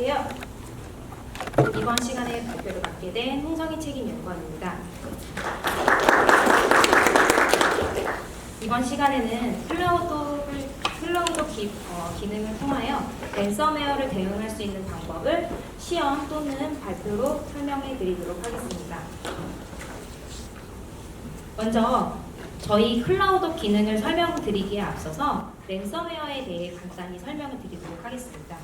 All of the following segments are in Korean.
안녕하세요. 이번 시간에 발표를 맡게 된 홍성희 책임연구원입니다. 이번 시간에는 클라우드 기능을 통하여 랜섬웨어를 대응할 수 있는 방법을 시연 또는 발표로 설명해 드리도록 하겠습니다. 먼저 저희 클라우드 기능을 설명드리기에 앞서서 랜섬웨어에 대해 간단히 설명을 드리도록 하겠습니다.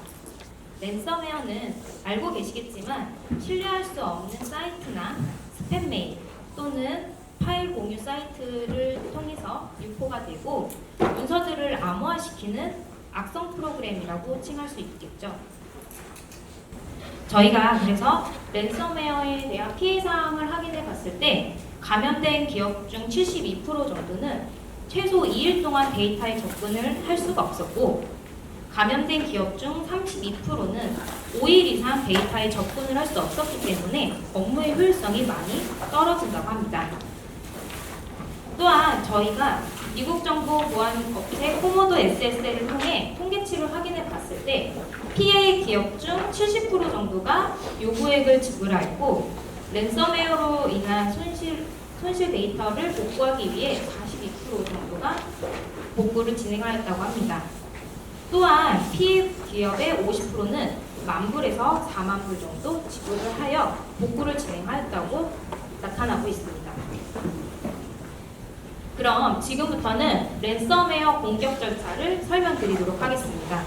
랜섬웨어는 알고 계시겠지만 신뢰할 수 없는 사이트나 스팸 메일 또는 파일 공유 사이트를 통해서 유포가 되고 문서들을 암호화시키는 악성 프로그램이라고 칭할 수 있겠죠. 저희가 그래서 랜섬웨어에 대한 피해 사항을 확인해 봤을 때 감염된 기업 중 72% 정도는 최소 2일 동안 데이터에 접근을 할 수가 없었고, 감염된 기업 중 32%는 5일 이상 데이터에 접근을 할 수 없었기 때문에 업무의 효율성이 많이 떨어진다고 합니다. 또한 저희가 미국 정보 보안 업체 코모도 SSL을 통해 통계치를 확인해 봤을 때 피해 기업 중 70% 정도가 요구액을 지불하였고, 랜섬웨어로 인한 손실 데이터를 복구하기 위해 42% 정도가 복구를 진행하였다고 합니다. 또한 피해 기업의 50%는 만불에서 4만 불 정도 지불을 하여 복구를 진행하였다고 나타나고 있습니다. 그럼 지금부터는 랜섬웨어 공격 절차를 설명드리도록 하겠습니다.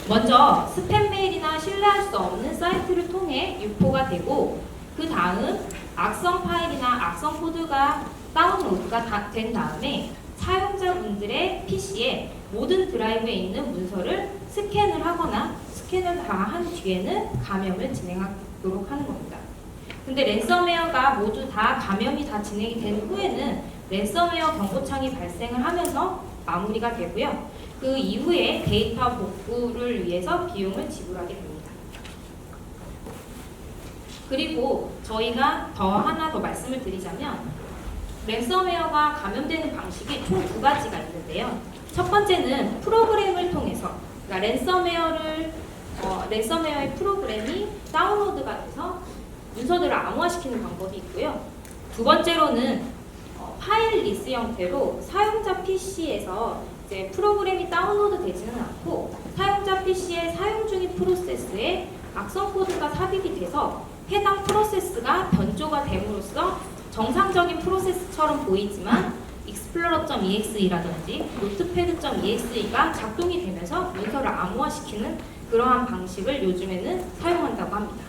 먼저 스팸 메일이나 신뢰할 수 없는 사이트를 통해 유포가 되고, 그 다음 악성 파일이나 악성 코드가 다운로드가 된 다음에 사용자분들의 PC에 모든 드라이브에 있는 문서를 스캔을 하거나 스캔을 다 한 뒤에는 감염을 진행하도록 하는 겁니다. 근데 랜섬웨어가 모두 다 감염이 다 진행이 된 후에는 랜섬웨어 경고창이 발생을 하면서 마무리가 되고요. 그 이후에 데이터 복구를 위해서 비용을 지불하게 됩니다. 그리고 저희가 하나 더 말씀을 드리자면, 랜섬웨어가 감염되는 방식이 총 두 가지가 있는데요. 첫 번째는 프로그램을 통해서, 그러니까 랜섬웨어의 프로그램이 다운로드가 돼서 문서들을 암호화시키는 방법이 있고요. 두 번째로는 파일 리스 형태로 사용자 PC에서 이제 프로그램이 다운로드 되지는 않고 사용자 PC의 사용 중인 프로세스에 악성 코드가 삽입이 돼서 해당 프로세스가 변조가 됨으로써 정상적인 프로세스처럼 보이지만 explorer.exe라든지 notepad.exe가 작동이 되면서 문서를 암호화시키는 그러한 방식을 요즘에는 사용한다고 합니다.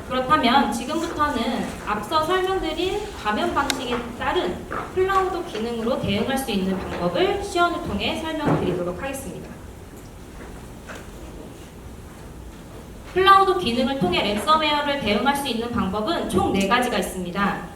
그렇다면 지금부터는 앞서 설명드린 감염 방식에 따른 클라우드 기능으로 대응할 수 있는 방법을 시연을 통해 설명드리도록 하겠습니다. 클라우드 기능을 통해 랜섬웨어를 대응할 수 있는 방법은 총 4가지가 있습니다.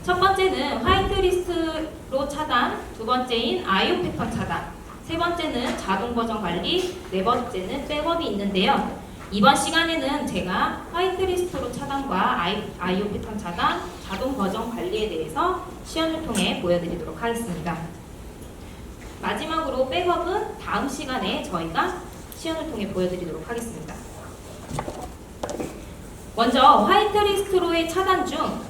첫 번째는 화이트리스트로 차단, 두 번째인 IO 패턴 차단, 세 번째는 자동 버전 관리, 네 번째는 백업이 있는데요. 이번 시간에는 제가 화이트리스트로 차단과 IO 패턴 차단, 자동 버전 관리에 대해서 시연을 통해 보여드리도록 하겠습니다. 마지막으로 백업은 다음 시간에 저희가 시연을 통해 보여드리도록 하겠습니다. 먼저 화이트리스트로의 차단 중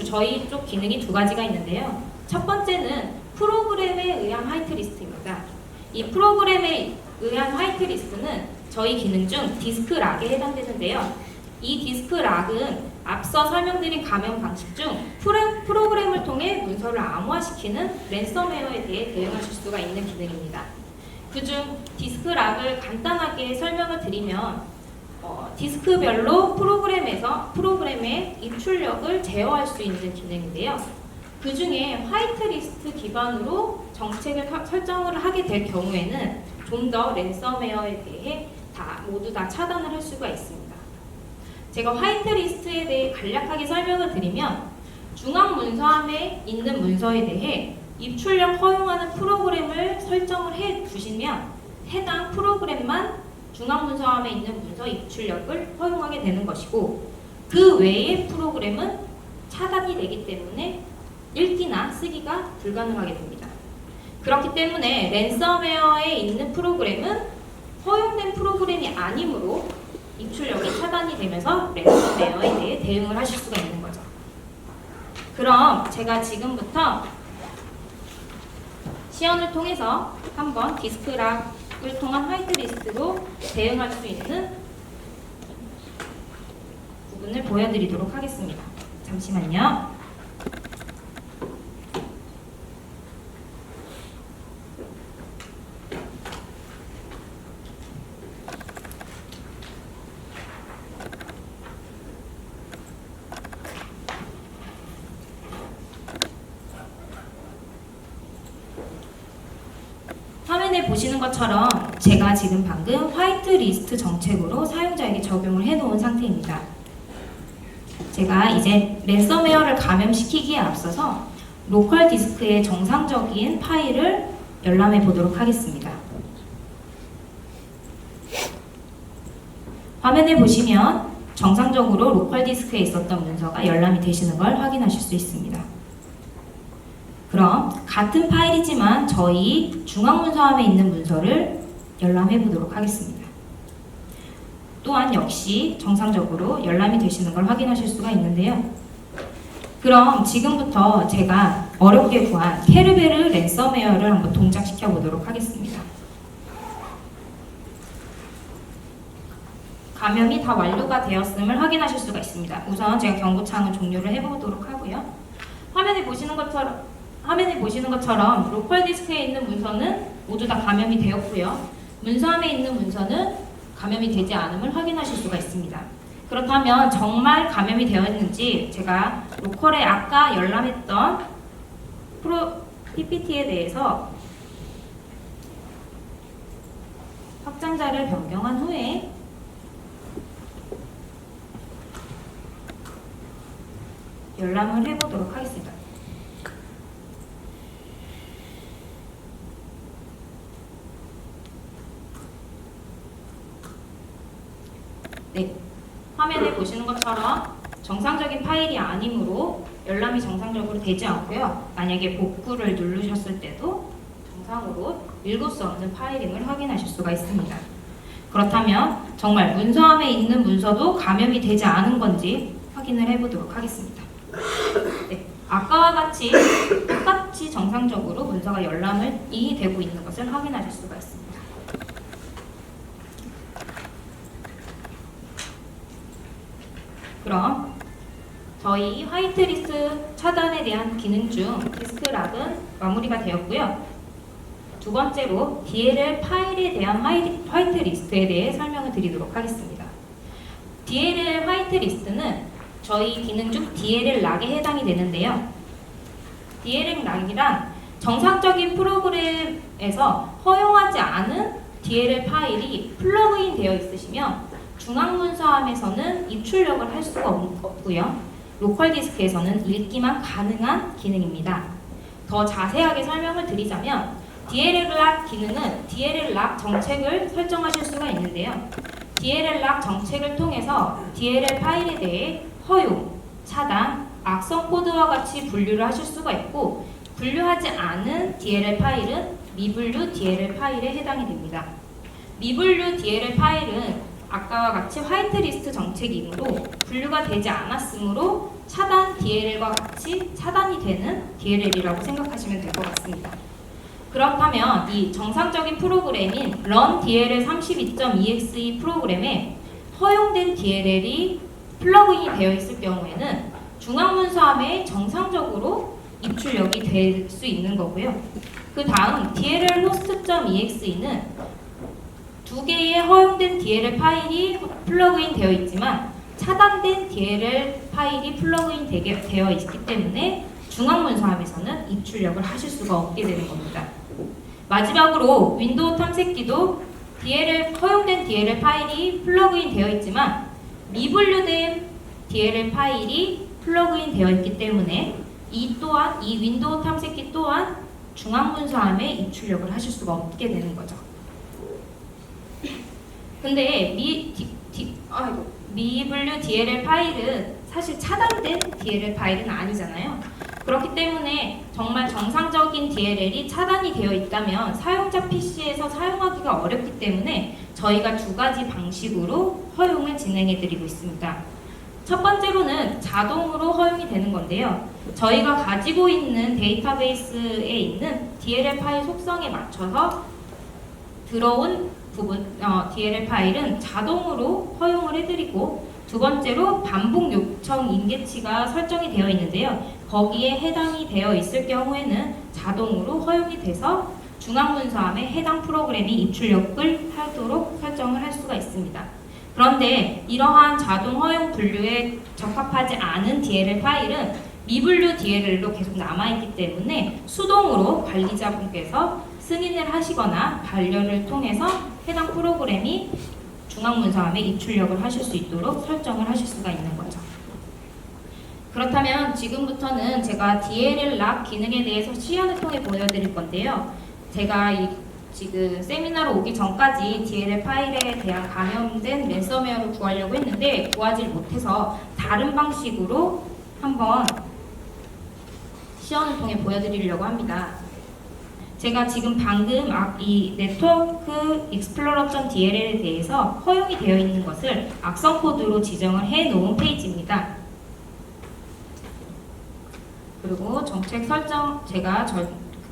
저희 쪽 기능이 두 가지가 있는데요. 첫 번째는 프로그램에 의한 화이트리스트입니다. 이 프로그램에 의한 화이트리스트는 저희 기능 중 디스크 락에 해당되는데요. 이 디스크 락은 앞서 설명드린 감염 방식 중 프로그램을 통해 문서를 암호화시키는 랜섬웨어에 대해 대응하실 수가 있는 기능입니다. 그중 디스크 락을 간단하게 설명을 드리면 디스크별로 프로그램의 입출력을 제어할 수 있는 기능인데요. 그 중에 화이트리스트 기반으로 정책을 설정을 하게 될 경우에는 좀 더 랜섬웨어에 대해 모두 다 차단을 할 수가 있습니다. 제가 화이트리스트에 대해 간략하게 설명을 드리면, 중앙 문서함에 있는 문서에 대해 입출력 허용하는 프로그램을 설정을 해 두시면 해당 프로그램만 중앙문서함에 있는 문서 입출력을 허용하게 되는 것이고, 그 외의 프로그램은 차단이 되기 때문에 읽기나 쓰기가 불가능하게 됩니다. 그렇기 때문에 랜섬웨어에 있는 프로그램은 허용된 프로그램이 아니므로 입출력이 차단이 되면서 랜섬웨어에 대해 대응을 하실 수가 있는 거죠. 그럼 제가 지금부터 시연을 통해서 한번 디스크락을 통한 화이트리스트로 대응할 수 있는 부분을 보여드리도록 하겠습니다. 잠시만요. 화면에 보시는 것처럼 제가 지금 방금 화이트리스트 정책으로 사용자에게 적용을 해놓은 상태입니다. 제가 이제 랜섬웨어를 감염시키기에 앞서서 로컬 디스크의 정상적인 파일을 열람해 보도록 하겠습니다. 화면에 보시면 정상적으로 로컬 디스크에 있었던 문서가 열람이 되시는 걸 확인하실 수 있습니다. 그럼 같은 파일이지만 저희 중앙문서함에 있는 문서를 열람해 보도록 하겠습니다. 또한 역시 정상적으로 열람이 되시는 걸 확인하실 수가 있는데요. 그럼 지금부터 제가 어렵게 구한 케르베르 랜섬웨어를 한번 동작시켜 보도록 하겠습니다. 감염이 다 완료가 되었음을 확인하실 수가 있습니다. 우선 제가 경고창을 종료를 해보도록 하고요. 화면에 보시는 것처럼 로컬 디스크에 있는 문서는 모두 다 감염이 되었고요. 문서함에 있는 문서는 감염이 되지 않음을 확인하실 수가 있습니다. 그렇다면 정말 감염이 되었는지 제가 로컬에 아까 열람했던 PPT에 대해서 확장자를 변경한 후에 열람을 해보도록 하겠습니다. 네, 화면에 보시는 것처럼 정상적인 파일이 아니므로 열람이 정상적으로 되지 않고요. 만약에 복구를 누르셨을 때도 정상으로 읽을 수 없는 파일임을 확인하실 수가 있습니다. 그렇다면 정말 문서함에 있는 문서도 감염이 되지 않은 건지 확인을 해보도록 하겠습니다. 네, 아까와 같이 똑같이 정상적으로 문서가 열람이 되고 있는 것을 확인하실 수가 있습니다. 그럼 저희 화이트리스트 차단에 대한 기능 중 디스크락은 마무리가 되었고요. 두 번째로 DLL 파일에 대한 화이트리스트에 대해 설명을 드리도록 하겠습니다. DLL 화이트리스트는 저희 기능 중 DLL 락에 해당이 되는데요. DLL 락이란 정상적인 프로그램에서 허용하지 않은 DLL 파일이 플러그인 되어 있으시면 중앙문서함에서는 입출력을 할 수가 없고요. 로컬 디스크에서는 읽기만 가능한 기능입니다. 더 자세하게 설명을 드리자면 DLL 락 기능은 DLL 락 정책을 설정하실 수가 있는데요. DLL 락 정책을 통해서 DLL 파일에 대해 허용, 차단, 악성 코드와 같이 분류를 하실 수가 있고 분류하지 않은 DLL 파일은 미분류 DLL 파일에 해당이 됩니다. 미분류 DLL 파일은 아까와 같이 화이트리스트 정책이므로 분류가 되지 않았으므로 차단 DLL과 같이 차단이 되는 DLL이라고 생각하시면 될 것 같습니다. 그렇다면 이 정상적인 프로그램인 run DLL 32.exe 프로그램에 허용된 DLL이 플러그인이 되어 있을 경우에는 중앙문서함에 정상적으로 입출력이 될 수 있는 거고요. 그 다음 DLL host.exe는 두 개의 허용된 DLL 파일이 플러그인 되어 있지만 차단된 DLL 파일이 플러그인 되어 있기 때문에 중앙문서함에서는 입출력을 하실 수가 없게 되는 겁니다. 마지막으로 윈도우 탐색기도 허용된 DLL 파일이 플러그인 되어 있지만 미분류된 DLL 파일이 플러그인 되어 있기 때문에 이 윈도우 탐색기 또한 중앙문서함에 입출력을 하실 수가 없게 되는 거죠. 근데 미분류 DLL 파일은 사실 차단된 DLL 파일은 아니잖아요. 그렇기 때문에 정말 정상적인 DLL이 차단이 되어 있다면 사용자 PC에서 사용하기가 어렵기 때문에 저희가 두 가지 방식으로 허용을 진행해드리고 있습니다. 첫 번째로는 자동으로 허용이 되는 건데요. 저희가 가지고 있는 데이터베이스에 있는 DLL 파일 속성에 맞춰서 들어온 DLL 파일은 자동으로 허용을 해드리고, 두 번째로 반복 요청 임계치가 설정이 되어 있는데요. 거기에 해당이 되어 있을 경우에는 자동으로 허용이 돼서 중앙문서함에 해당 프로그램이 입출력을 하도록 설정을 할 수가 있습니다. 그런데 이러한 자동 허용 분류에 적합하지 않은 DLL 파일은 미분류 DLL로 계속 남아있기 때문에 수동으로 관리자분께서 승인을 하시거나 반려를 통해서 해당 프로그램이 중앙문서함에 입출력을 하실 수 있도록 설정을 하실 수가 있는 거죠. 그렇다면 지금부터는 제가 DLL 락 기능에 대해서 시연을 통해 보여드릴 건데요. 제가 지금 세미나로 오기 전까지 DLL 파일에 대한 감염된 랜섬웨어를 구하려고 했는데 구하지 못해서 다른 방식으로 한번 시연을 통해 보여드리려고 합니다. 제가 지금 방금 이 네트워크 익스플로러.dll에 대해서 허용이 되어 있는 것을 악성 코드로 지정을 해 놓은 페이지입니다. 그리고 정책 설정, 제가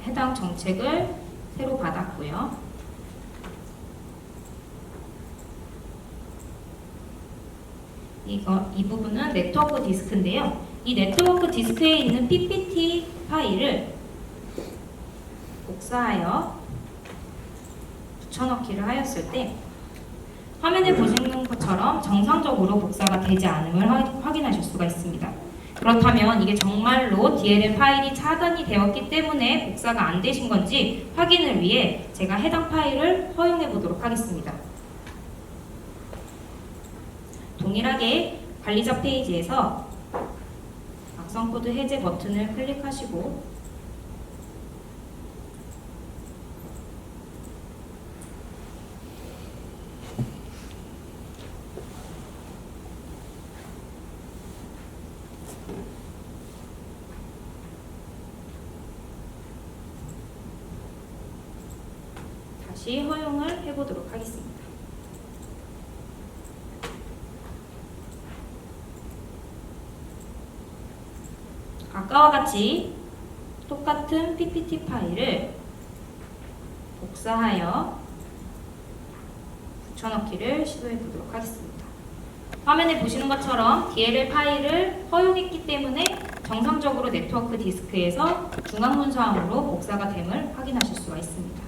해당 정책을 새로 받았고요. 이 부분은 네트워크 디스크인데요. 이 네트워크 디스크에 있는 PPT 파일을 복사하여 붙여넣기를 하였을 때 화면에 보시는 것처럼 정상적으로 복사가 되지 않음을 확인하실 수가 있습니다. 그렇다면 이게 정말로 DLL 파일이 차단이 되었기 때문에 복사가 안 되신 건지 확인을 위해 제가 해당 파일을 허용해 보도록 하겠습니다. 동일하게 관리자 페이지에서 악성 코드 해제 버튼을 클릭하시고 다시 허용을 해보도록 하겠습니다. 아까와 같이 똑같은 PPT 파일을 복사하여 붙여넣기를 시도해 보도록 하겠습니다. 화면에 보시는 것처럼 DLL 파일을 허용했기 때문에 정상적으로 네트워크 디스크에서 중앙문서함으로 복사가 됨을 확인하실 수가 있습니다.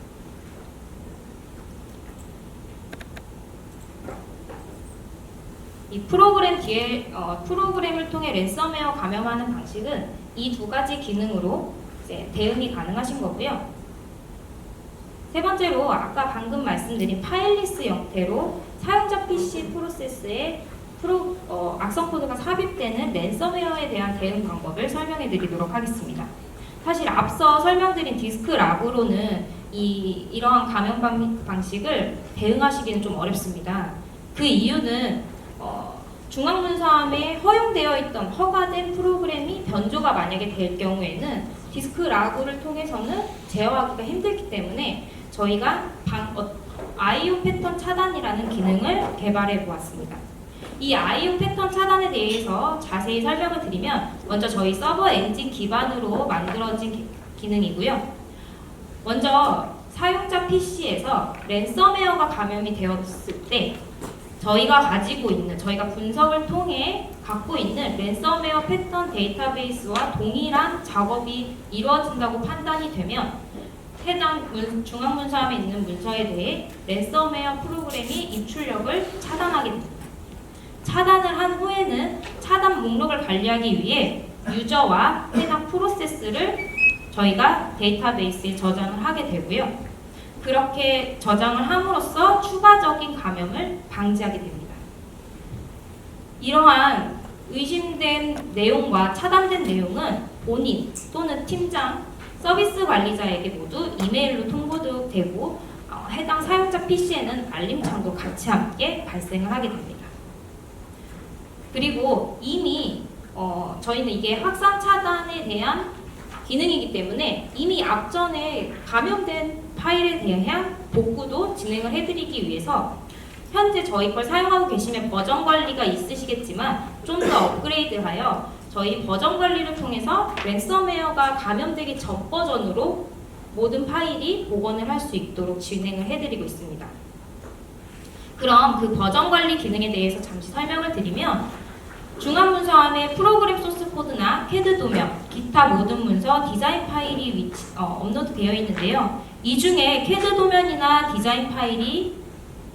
이 프로그램을 통해 랜섬웨어 감염하는 방식은 이 두 가지 기능으로 이제 대응이 가능하신 거고요. 세 번째로 아까 방금 말씀드린 파일리스 형태로 사용자 PC 프로세스에 악성 코드가 삽입되는 랜섬웨어에 대한 대응 방법을 설명해 드리도록 하겠습니다. 사실 앞서 설명드린 디스크 락으로는 이러한 감염 방식을 대응하시기는 좀 어렵습니다. 그 이유는 중앙문서함에 허용되어 있던 허가된 프로그램이 변조가 만약에 될 경우에는 디스크 라그를 통해서는 제어하기가 힘들기 때문에 저희가 IO 패턴 차단이라는 기능을 개발해 보았습니다. 이 IO 패턴 차단에 대해서 자세히 설명을 드리면 먼저 저희 서버 엔진 기반으로 만들어진 기능이고요. 먼저 사용자 PC에서 랜섬웨어가 감염이 되었을 때 저희가 분석을 통해 갖고 있는 랜섬웨어 패턴 데이터베이스와 동일한 작업이 이루어진다고 판단이 되면 해당 중앙문서함에 있는 문서에 대해 랜섬웨어 프로그램이 입출력을 차단하게 됩니다. 차단을 한 후에는 차단 목록을 관리하기 위해 유저와 해당 프로세스를 저희가 데이터베이스에 저장을 하게 되고요. 그렇게 저장을 함으로써 추가적인 감염을 방지하게 됩니다. 이러한 의심된 내용과 차단된 내용은 본인 또는 팀장, 서비스 관리자에게 모두 이메일로 통보되고 해당 사용자 PC에는 알림창도 같이 함께 발생을 하게 됩니다. 그리고 이미 저희는 이게 확산 차단에 대한 기능이기 때문에 이미 앞전에 감염된 파일에 대한 복구도 진행을 해드리기 위해서 현재 저희 걸 사용하고 계시면 버전 관리가 있으시겠지만 좀 더 업그레이드하여 저희 버전 관리를 통해서 랜섬웨어가 감염되기 전 버전으로 모든 파일이 복원을 할 수 있도록 진행을 해드리고 있습니다. 그럼 그 버전 관리 기능에 대해서 잠시 설명을 드리면 중앙문서함에 프로그램 소스 코드나 캐드 도면, 기타 모든 문서, 디자인 파일이 업로드되어 있는데요. 이 중에 캐드 도면이나 디자인 파일이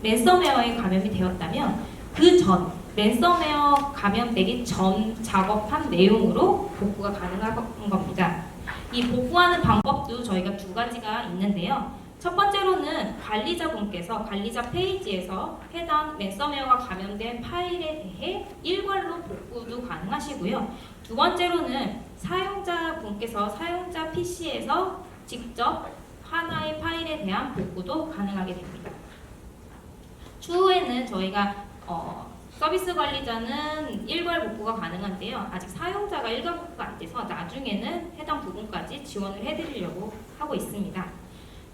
랜섬웨어에 감염이 되었다면 그 전 랜섬웨어 감염되기 전 작업한 내용으로 복구가 가능한 겁니다. 이 복구하는 방법도 저희가 두 가지가 있는데요. 첫 번째로는 관리자분께서 관리자 페이지에서 해당 랜섬웨어가 감염된 파일에 대해 일괄로 복구도 가능하시고요. 두 번째로는 사용자분께서 사용자 PC에서 직접 하나의 파일에 대한 복구도 가능하게 됩니다. 추후에는 저희가 서비스 관리자는 일괄 복구가 가능한데요. 아직 사용자가 일괄 복구가 안 돼서 나중에는 해당 부분까지 지원을 해드리려고 하고 있습니다.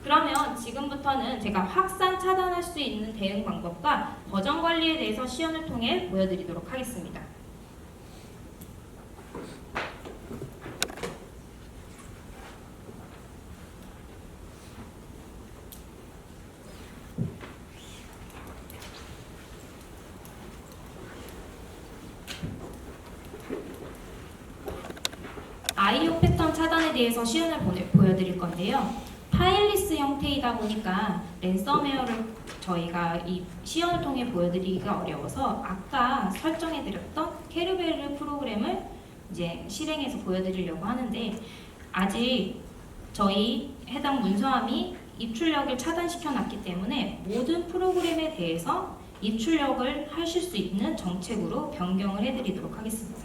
그러면 지금부터는 제가 확산 차단할 수 있는 대응 방법과 버전 관리에 대해서 시연을 통해 보여드리도록 하겠습니다. IO 패턴 차단에 대해서 시연을 보여드릴 건데요. 파일리스 형태이다 보니까 랜섬웨어를 저희가 이 시연을 통해 보여드리기가 어려워서 아까 설정해드렸던 케르베르 프로그램을 이제 실행해서 보여드리려고 하는데 아직 저희 해당 문서함이 입출력을 차단시켜놨기 때문에 모든 프로그램에 대해서 입출력을 하실 수 있는 정책으로 변경을 해드리도록 하겠습니다.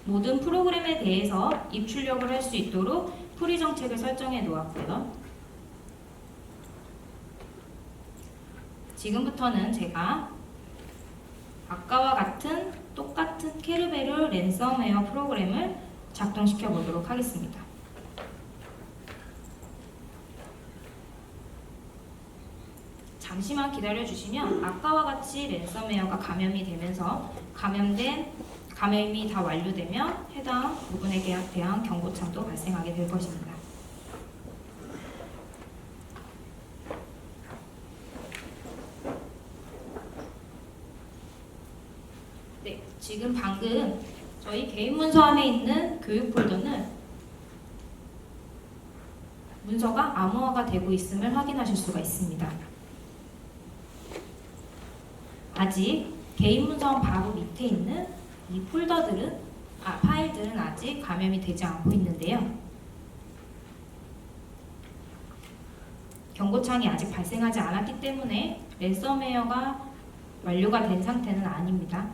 모든 프로그램에 대해서 입출력을 할 수 있도록 프리 정책을 설정해 놓았고요. 지금부터는 제가 아까와 같은 똑같은 케르베르 랜섬웨어 프로그램을 작동시켜 보도록 하겠습니다. 잠시만 기다려 주시면 아까와 같이 랜섬웨어가 감염이 되면서 감염이 다 완료되면 해당 부분에 대한 경고창도 발생하게 될 것입니다. 네, 지금 방금 저희 개인 문서함에 있는 교육 폴더는 문서가 암호화가 되고 있음을 확인하실 수가 있습니다. 아직 개인 문서함 바로 밑에 있는 이 파일들은 아직 감염이 되지 않고 있는데요. 경고창이 아직 발생하지 않았기 때문에 랜섬웨어가 완료가 된 상태는 아닙니다.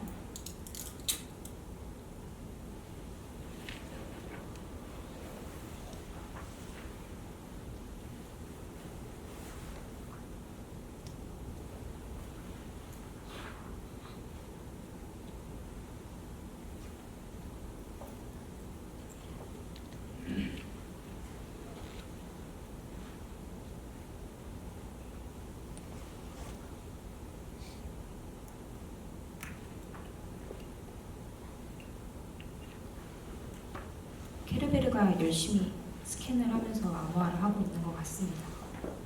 케르베르가 열심히 스캔을 하면서 암호화를 하고 있는 것 같습니다.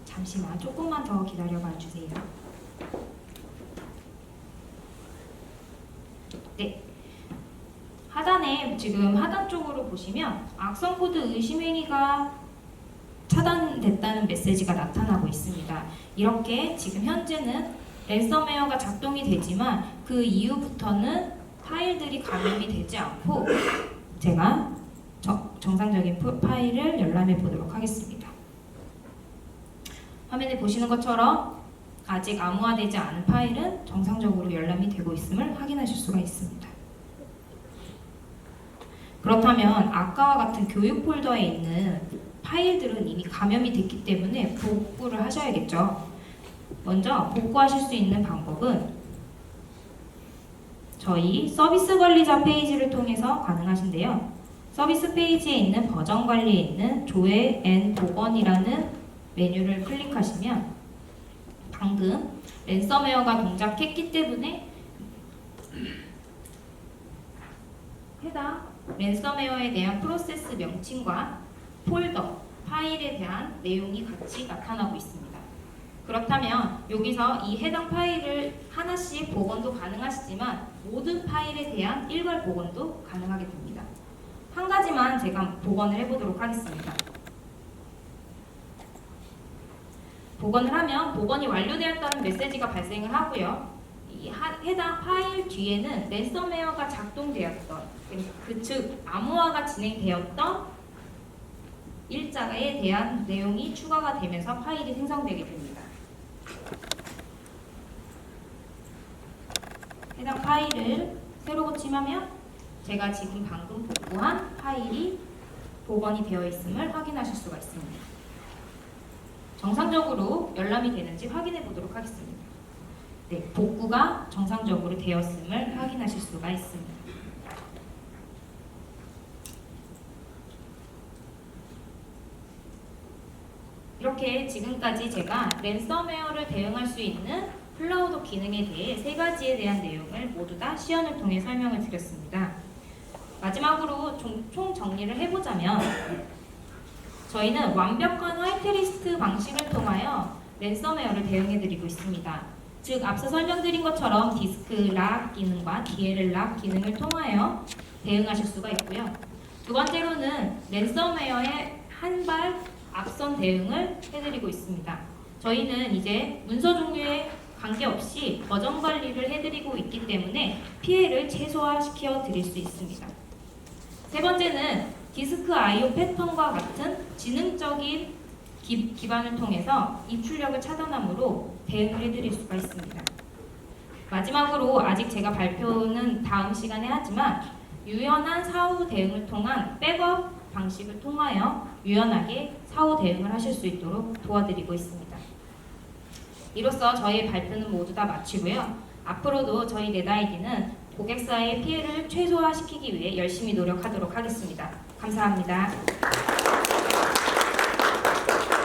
잠시만 조금만 더 기다려봐 주세요. 네, 하단에 지금 하단 쪽으로 보시면 악성 코드 의심 행위가 차단됐다는 메시지가 나타나고 있습니다. 이렇게 지금 현재는 랜섬웨어가 작동이 되지만 그 이후부터는 파일들이 감염이 되지 않고 제가 정상적인 파일을 열람해 보도록 하겠습니다. 화면에 보시는 것처럼 아직 암호화되지 않은 파일은 정상적으로 열람이 되고 있음을 확인하실 수가 있습니다. 그렇다면 아까와 같은 교육 폴더에 있는 파일들은 이미 감염이 됐기 때문에 복구를 하셔야겠죠. 먼저 복구하실 수 있는 방법은 저희 서비스 관리자 페이지를 통해서 가능하신데요. 서비스 페이지에 있는 버전 관리에 있는 조회 앤 복원이라는 메뉴를 클릭하시면 방금 랜섬웨어가 동작했기 때문에 해당 랜섬웨어에 대한 프로세스 명칭과 폴더, 파일에 대한 내용이 같이 나타나고 있습니다. 그렇다면 여기서 이 해당 파일을 하나씩 복원도 가능하시지만 모든 파일에 대한 일괄 복원도 가능하게 됩니다. 한 가지만 제가 복원을 해보도록 하겠습니다. 복원을 하면 복원이 완료되었다는 메시지가 발생을 하고요. 이 해당 파일 뒤에는 랜섬웨어가 작동되었던, 즉 암호화가 진행되었던 일자에 대한 내용이 추가가 되면서 파일이 생성되게 됩니다. 해당 파일을 새로 고침하면 제가 지금 방금 복구한 파일이 복원이 되어 있음을 확인하실 수가 있습니다. 정상적으로 열람이 되는지 확인해 보도록 하겠습니다. 네, 복구가 정상적으로 되었음을 확인하실 수가 있습니다. 이렇게 지금까지 제가 랜섬웨어를 대응할 수 있는 클라우드 기능에 대해 3가지에 대한 내용을 모두 다 시연을 통해 설명을 드렸습니다. 마지막으로 총 정리를 해보자면 저희는 완벽한 화이트리스트 방식을 통하여 랜섬웨어를 대응해드리고 있습니다. 즉 앞서 설명드린 것처럼 디스크 락 기능과 DLL 락 기능을 통하여 대응하실 수가 있고요. 두 번째로는 랜섬웨어의 한 발 앞선 대응을 해드리고 있습니다. 저희는 이제 문서 종류에 관계없이 버전 관리를 해드리고 있기 때문에 피해를 최소화시켜 드릴 수 있습니다. 세 번째는 디스크 I/O 패턴과 같은 지능적인 기반을 통해서 입출력을 차단함으로 대응을 해드릴 수가 있습니다. 마지막으로 아직 제가 발표는 다음 시간에 하지만 유연한 사후 대응을 통한 백업 방식을 통하여 유연하게 사후 대응을 하실 수 있도록 도와드리고 있습니다. 이로써 저희의 발표는 모두 다 마치고요. 앞으로도 저희 넷아이디는 고객사의 피해를 최소화시키기 위해 열심히 노력하도록 하겠습니다. 감사합니다.